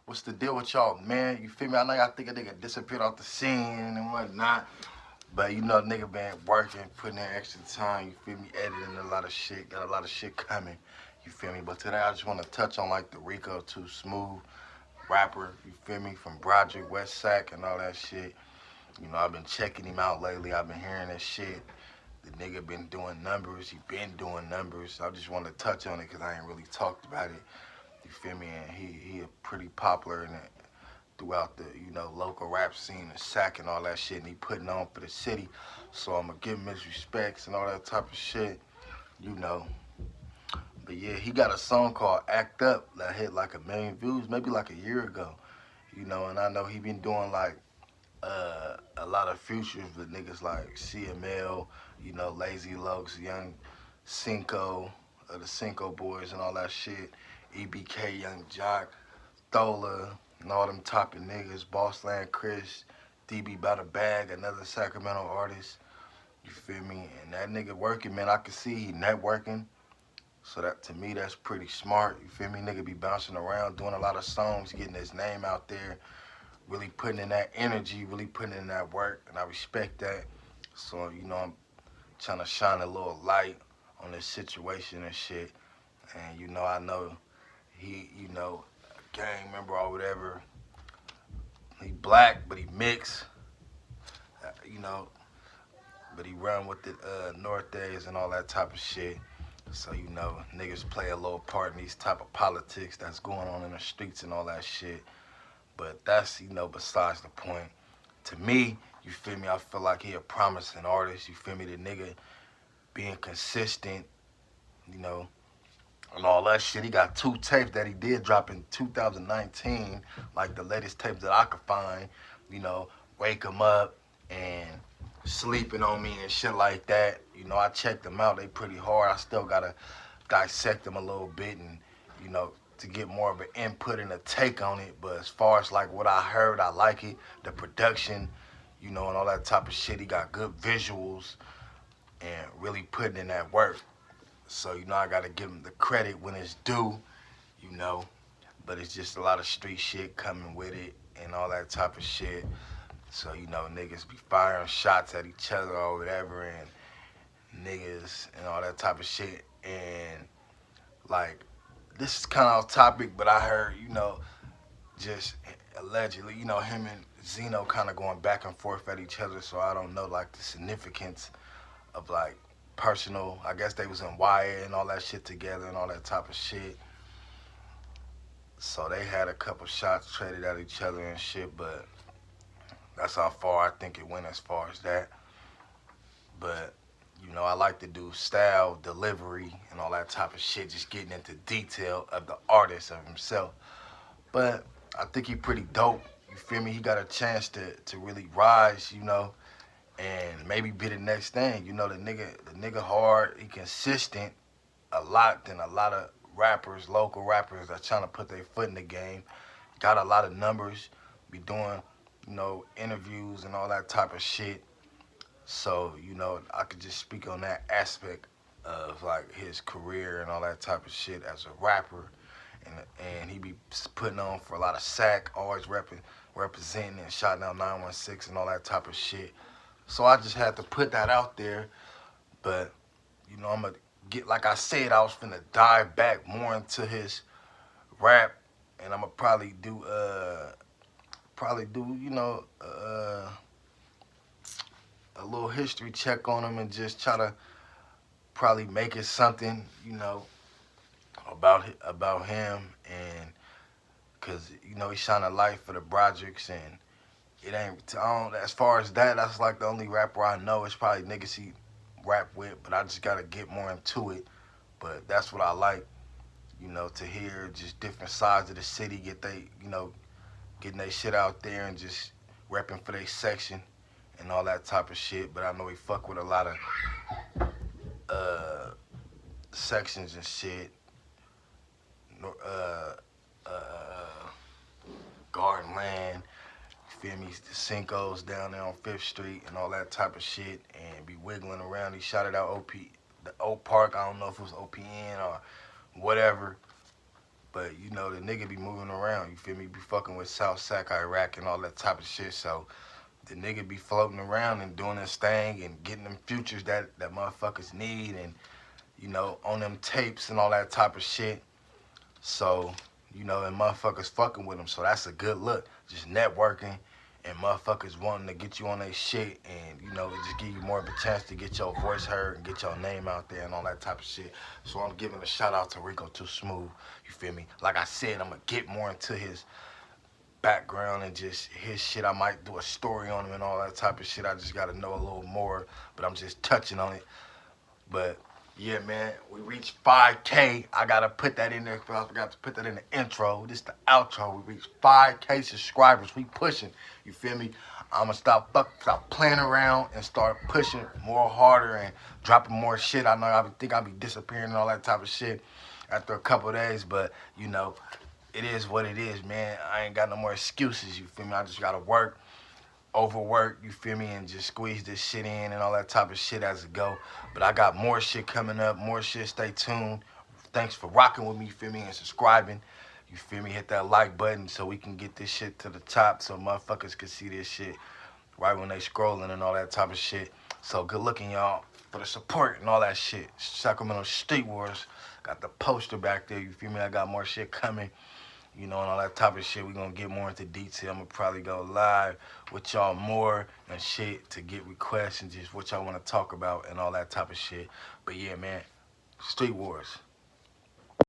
What's the deal with y'all, man? You feel me? I know y'all think a nigga disappeared off the scene and whatnot. But you know, nigga been working, putting in extra time, you feel me, editing a lot of shit, got a lot of shit coming, you feel me. But today I just want to touch on like the Rico too smoove rapper, you feel me, from Broderick, West Sac and all that shit. You know, I've been checking him out lately, I've been hearing that shit. The nigga been doing numbers, he been doing numbers. I just want to touch on it because I ain't really talked about it, you feel me, and he pretty popular in it throughout the, you know, local rap scene and Sac and all that shit, and he putting on for the city. So I'm gonna give him his respects and all that type of shit, you know. But yeah, he got a song called Act Up that hit like 1 million views, maybe like a year ago, you know. And I know he been doing like a lot of features with niggas like CML, you know, Lazy Lokes, Young Cinco, the Cinco Boys and all that shit, EBK, Young Jock, Thola, and all them type of niggas, Bossland Chris, DB by the Bag, another Sacramento artist, you feel me? And that nigga working, man, I can see he networking. So that to me, that's pretty smart. You feel me? Nigga be bouncing around, doing a lot of songs, getting his name out there, really putting in that energy, really putting in that work, and I respect that. So, you know, I'm trying to shine a little light on this situation and shit. And, you know, I know he, you know, a gang member or whatever. He black, but he mixed, you know, but he run with the Nortes and all that type of shit. So, you know, niggas play a little part in these type of politics that's going on in the streets and all that shit. But that's, you know, besides the point. To me, you feel me, I feel like he a promising artist. You feel me, the nigga being consistent, you know, and all that shit. He got 2 tapes that he did drop in 2019, like the latest tape that I could find, you know, Wake 'em Up and Sleeping on Me and shit like that. You know, I checked them out. They pretty hard. I still gotta dissect them a little bit and, you know, to get more of an input and a take on it. But as far as like what I heard, I like it. The production, you know, and all that type of shit. He got good visuals and really putting in that work. So, you know, I gotta give him the credit when it's due, you know. But it's just a lot of street shit coming with it and all that type of shit. So, you know, niggas be firing shots at each other or whatever and niggas and all that type of shit. And like, this is kind of off topic, but I heard, you know, just allegedly, you know, him and Zeno kind of going back and forth at each other. So I don't know like the significance of like personal. I guess they was in Wire and all that shit together and all that type of shit. So they had a couple shots traded at each other and shit, but that's how far I think it went as far as that. But you know, I like to do style, delivery, and all that type of shit, just getting into detail of the artist of himself. But I think he pretty dope. You feel me? He got a chance to really rise, you know, and maybe be the next thing. You know, the nigga hard, he consistent a lot than a lot of rappers, local rappers that trying to put their foot in the game. Got a lot of numbers, be doing, you know, interviews and all that type of shit. So, you know, I could just speak on that aspect of like his career and all that type of shit as a rapper. And he be putting on for a lot of Sac, always representing and shouting out 916 and all that type of shit. So I just had to put that out there. But, you know, I'm going to get, like I said, I was finna dive back more into his rap. And I'm going to probably do, you know, a little history check on him and just try to probably make it something, you know, about him and because you know he shine a light for the Brodericks and it ain't I don't, as far as that that's like the only rapper I know. It's probably niggas he rap with, but I just gotta get more into it. But that's what I like, you know, to hear just different sides of the city get they, you know, getting their shit out there and just repping for their section and all that type of shit. But I know he fuck with a lot of uh sections and shit. Uh, uh, Garden Land, you feel me? The Cinco's down there on 5th Street and all that type of shit and be wiggling around. He shouted out the Oak Park. I don't know if it was OPN or whatever. But, you know, the nigga be moving around, you feel me? Be fucking with South Sac, Iraq, and all that type of shit. So the nigga be floating around and doing his thing and getting them futures that motherfuckers need and, you know, on them tapes and all that type of shit. So, you know, and motherfuckers fucking with him. So that's a good look. Just networking and motherfuckers wanting to get you on their shit and, you know, it just give you more of a chance to get your voice heard and get your name out there and all that type of shit. So I'm giving a shout out to Rico too Smoove. You feel me? Like I said, I'm going to get more into his background and just his shit. I might do a story on him and all that type of shit. I just got to know a little more, but I'm just touching on it. But yeah, man, we reached 5K. I gotta put that in there. I forgot to put that in the intro. This is the outro. We reached 5K subscribers. We pushing. You feel me? I'ma stop playing around and start pushing more harder and dropping more shit. I know I think I'll be disappearing and all that type of shit after a couple of days, but you know, it is what it is, man. I ain't got no more excuses. You feel me? I just gotta work. Overwork, you feel me, and just squeeze this shit in and all that type of shit as it go. But I got more shit coming up, more shit. Stay tuned. Thanks for rocking with me, you feel me, and subscribing. You feel me? Hit that like button so we can get this shit to the top so motherfuckers can see this shit right when they scrolling and all that type of shit. So good looking, y'all, for the support and all that shit. Sacramento Street Wars. Got the poster back there, you feel me? I got more shit coming. You know, and all that type of shit. We're going to get more into detail. I'm going to probably go live with y'all more and shit to get requests and just what y'all want to talk about and all that type of shit. But yeah, man, Street Wars.